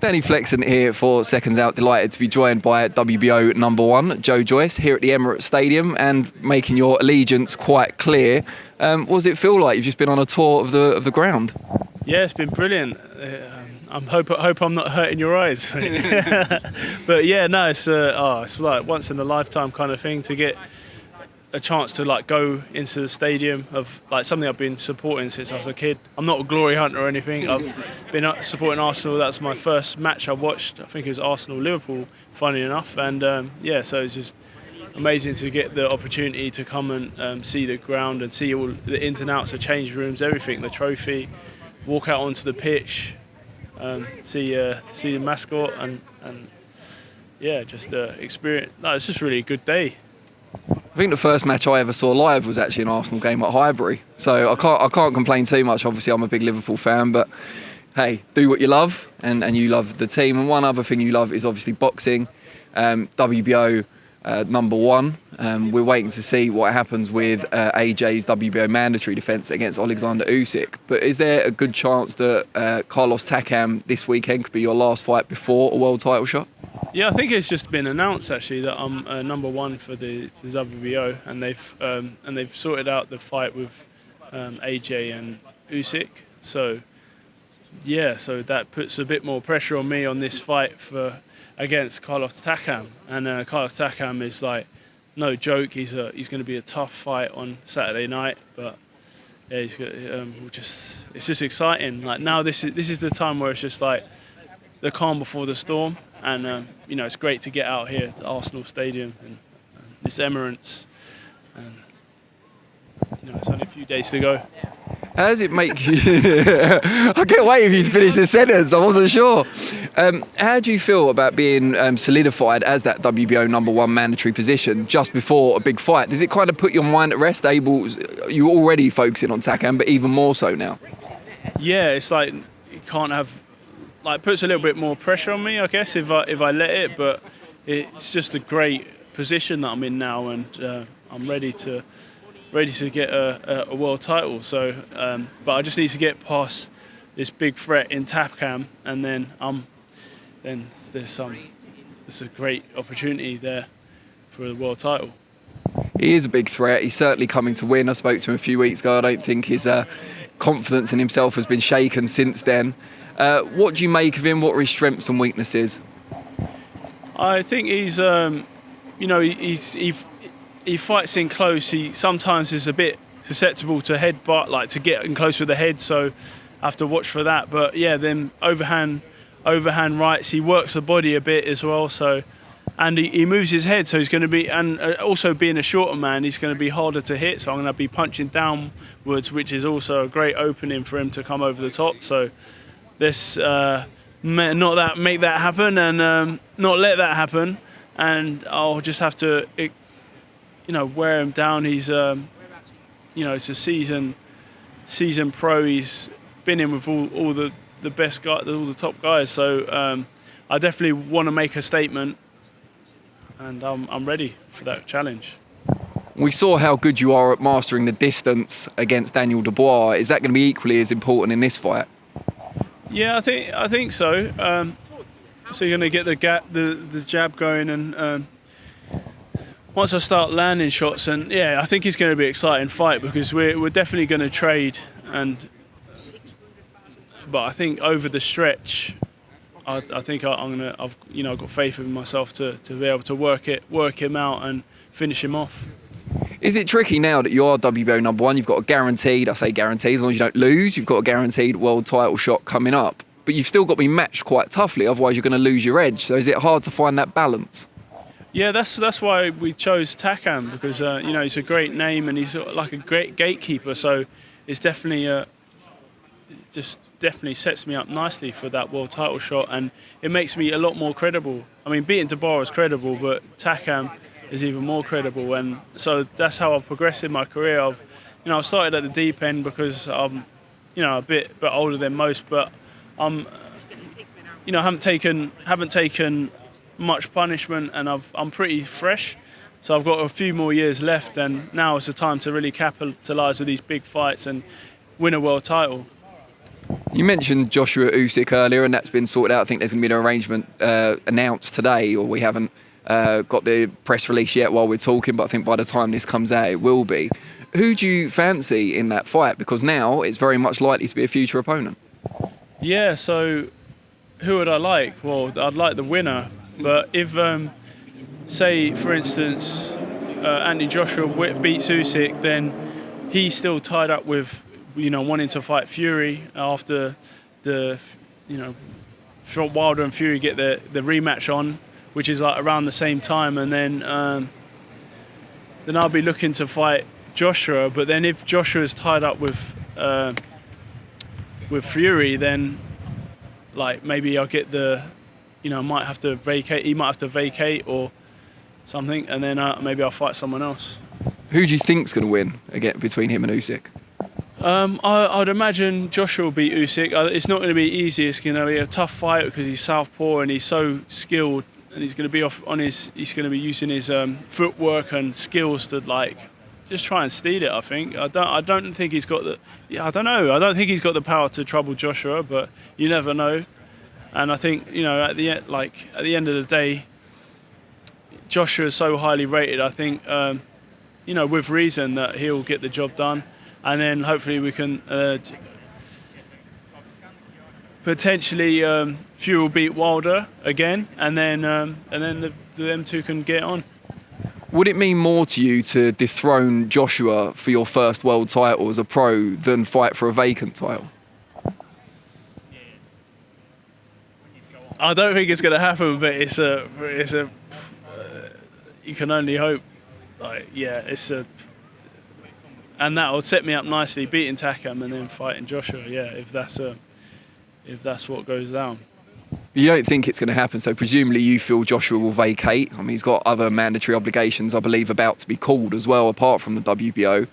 Danny Flexen here for Seconds Out. Delighted to be joined by WBO #1, Joe Joyce, here at the Emirates Stadium and making your allegiance quite clear. What does it feel like? You've just been on a tour of the ground. Yeah, it's been brilliant. I hope I'm not hurting your eyes. But yeah, no, it's like once in a lifetime kind of thing to get a chance to like go into the stadium of like something I've been supporting since I was a kid. I'm not a glory hunter or anything. I've been supporting Arsenal. That's my first match I watched. I think it was Arsenal-Liverpool, funny enough. And yeah, so it's just amazing to get the opportunity to come and see the ground and see all the ins and outs of change rooms, everything, the trophy, walk out onto the pitch, see the mascot and yeah, just experience. No, it's just really a good day. I think the first match I ever saw live was actually an Arsenal game at Highbury, so I can't complain too much. Obviously, I'm a big Liverpool fan, but hey, do what you love, and you love the team. And one other thing you love is obviously boxing. WBO #1. We're waiting to see what happens with AJ's WBO mandatory defence against Oleksandr Usyk. But is there a good chance that Carlos Takam this weekend could be your last fight before a world title shot? Yeah, I think it's just been announced actually that I'm #1 for the WBO, and they've sorted out the fight with AJ and Usyk. So yeah, so that puts a bit more pressure on me on this fight against Carlos Takam, and Carlos Takam is like no joke. He's going to be a tough fight on Saturday night, but yeah, it's just exciting. Like now, this is the time where it's just like the calm before the storm. And you know, it's great to get out here to Arsenal Stadium and this Emirates, and you know, it's only a few days to go. How does it make you? I can't wait for you to finish the sentence. I wasn't sure. How do you feel about being solidified as that WBO #1 mandatory position just before a big fight? Does it kind of put your mind at rest? You already focusing on Takam, but even more so now. Yeah, it's like you can't have. Like, puts a little bit more pressure on me, I guess, if I let it. But it's just a great position that I'm in now, and I'm ready to get a world title. So, but I just need to get past this big threat in Takam, and then there's a great opportunity there for the world title. He is a big threat. He's certainly coming to win. I spoke to him a few weeks ago. I don't think his confidence in himself has been shaken since then. What do you make of him? What are his strengths and weaknesses? I think he's, you know, he fights in close. He sometimes is a bit susceptible to headbutt, like to get in close with the head. So I have to watch for that. But yeah, then overhand rights. He works the body a bit as well. So, and he moves his head. So he's going to be, and also being a shorter man, he's going to be harder to hit. So I'm going to be punching downwards, which is also a great opening for him to come over the top. So let's make that happen and not let that happen, and I'll just have to, you know, wear him down. He's, you know, it's a season pro. He's been in with all the best guys, all the top guys. So I definitely want to make a statement, and I'm ready for that challenge. We saw how good you are at mastering the distance against Daniel Dubois. Is that going to be equally as important in this fight? Yeah, I think so. So you're going to get the jab going, and once I start landing shots, and yeah, I think it's going to be an exciting fight because we're definitely going to trade, but I think over the stretch, I think I've got faith in myself to be able to work him out and finish him off. Is it tricky now that you are WBO #1? You've got a guaranteed, I say guaranteed, as long as you don't lose, you've got a guaranteed world title shot coming up. But you've still got to be matched quite toughly, otherwise you're going to lose your edge. So is it hard to find that balance? Yeah, that's why we chose Takam, because you know, he's a great name and he's like a great gatekeeper. So it's definitely definitely sets me up nicely for that world title shot, and it makes me a lot more credible. I mean, beating Dubois is credible, but Takam is even more credible, and so that's how I've progressed in my career. I started at the deep end because I'm, you know, a bit older than most, but I'm, you know, haven't taken much punishment, and I'm pretty fresh, so I've got a few more years left, and now is the time to really capitalise with these big fights and win a world title. You mentioned Joshua Usyk earlier, and that's been sorted out. I think there's going to be an arrangement announced today, or we haven't got the press release yet while we're talking, but I think by the time this comes out, it will be. Who do you fancy in that fight? Because now it's very much likely to be a future opponent. Yeah, so who would I like? Well, I'd like the winner, but if, say, for instance, Anthony Joshua beats Usyk, then he's still tied up with, wanting to fight Fury after Wilder and Fury get the rematch on, which is like around the same time, and then I'll be looking to fight Joshua. But then if Joshua's tied up with Fury, then like maybe I'll get might have to vacate. He might have to vacate or something, and then maybe I'll fight someone else. Who do you think's going to win again between him and Usyk? I'd imagine Joshua will beat Usyk. It's not going to be easy. It's going to be a tough fight because he's southpaw and he's so skilled, and he's going to be He's going to be using his footwork and skills to just try and steal it. I think. I don't think he's got the. Yeah, I don't know. I don't think he's got the power to trouble Joshua, but you never know. And I think at the end of the day, Joshua is so highly rated. I think with reason that he'll get the job done. And then hopefully we can potentially Fury will beat Wilder again, and then them two can get on. Would it mean more to you to dethrone Joshua for your first world title as a pro than fight for a vacant title? I don't think it's going to happen, but it's a you can only hope. And that will set me up nicely, beating Takam and then fighting Joshua. Yeah, if that's what goes down. You don't think it's going to happen, so presumably you feel Joshua will vacate. I mean, he's got other mandatory obligations, I believe, about to be called as well, apart from the WBO.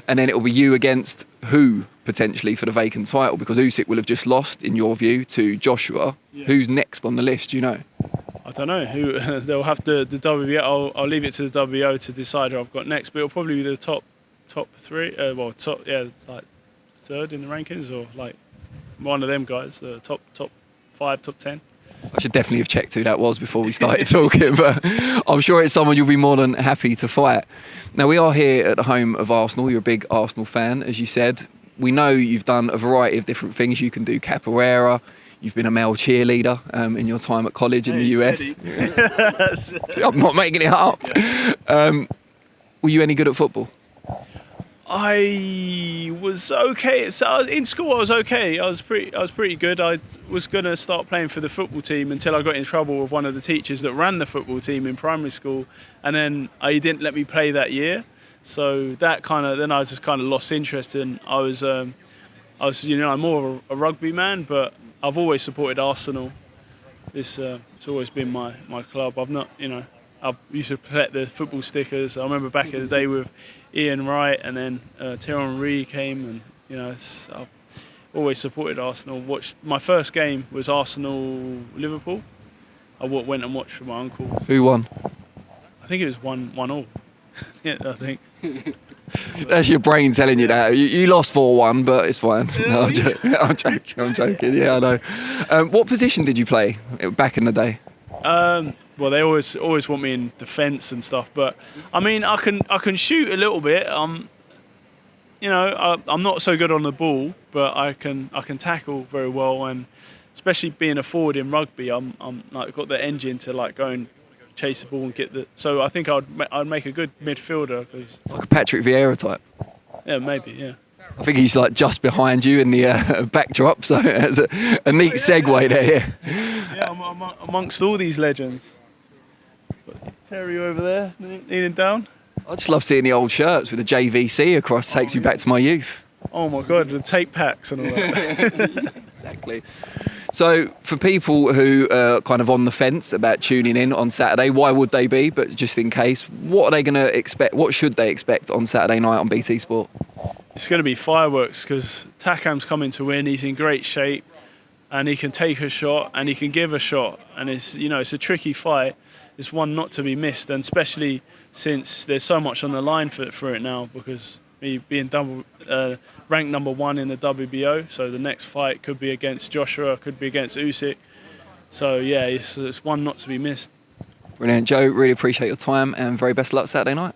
And then it will be you against who, potentially, for the vacant title? Because Usyk will have just lost, in your view, to Joshua. Yeah. Who's next on the list, do you know? I don't know. They'll have the WBO. I'll leave it to the WBO to decide who I've got next, but it'll probably be the top three, third in the rankings, or like one of them guys, the top 5, top 10. I should definitely have checked who that was before we started talking, but I'm sure it's someone you'll be more than happy to fight. Now, we are here at the home of Arsenal. You're a big Arsenal fan, as you said. We know you've done a variety of different things. You can do capoeira. You've been a male cheerleader in your time at college in the US. I'm not making it up. Were you any good at football? I was okay. So in school, I was okay. I was pretty good. I was going to start playing for the football team until I got in trouble with one of the teachers that ran the football team in primary school, and then he didn't let me play that year. So that then I just kind of lost interest. And I was I'm more of a rugby man, but I've always supported Arsenal. It's always been my club. I've used to collect the football stickers. I remember back in the day with Ian Wright, and then Thierry Henry came, and I've always supported Arsenal. My first game was Arsenal-Liverpool. I went and watched with my uncle. Who won? I think it was 1-1. Yeah, I think. That's your brain telling you that. You lost 4-1, but it's fine. No, I'm joking. Yeah, I know. What position did you play back in the day? Well, they always want me in defence and stuff, but I mean, I can shoot a little bit. I'm not so good on the ball, but I can tackle very well, and especially being a forward in rugby, I'm got the engine to go and chase the ball and get the. So I think I'd make a good midfielder. Like a Patrick Vieira type. Yeah, maybe. Yeah. I think he's just behind you in the backdrop, so it's a neat segue there. Yeah, I'm amongst all these legends. Terry over there, kneeling down. I just love seeing the old shirts with the JVC across. Takes me back to my youth. Oh my God, the tape packs and all that. Exactly. So for people who are kind of on the fence about tuning in on Saturday, why would they be? But just in case, what are they going to expect? What should they expect on Saturday night on BT Sport? It's going to be fireworks because Takam's coming to win. He's in great shape, and he can take a shot and he can give a shot. And it's a tricky fight. It's one not to be missed, and especially since there's so much on the line for it now, because me being ranked #1 in the WBO. So the next fight could be against Joshua, could be against Usyk. So yeah, it's one not to be missed. Brilliant, Joe. Really appreciate your time and very best of luck Saturday night.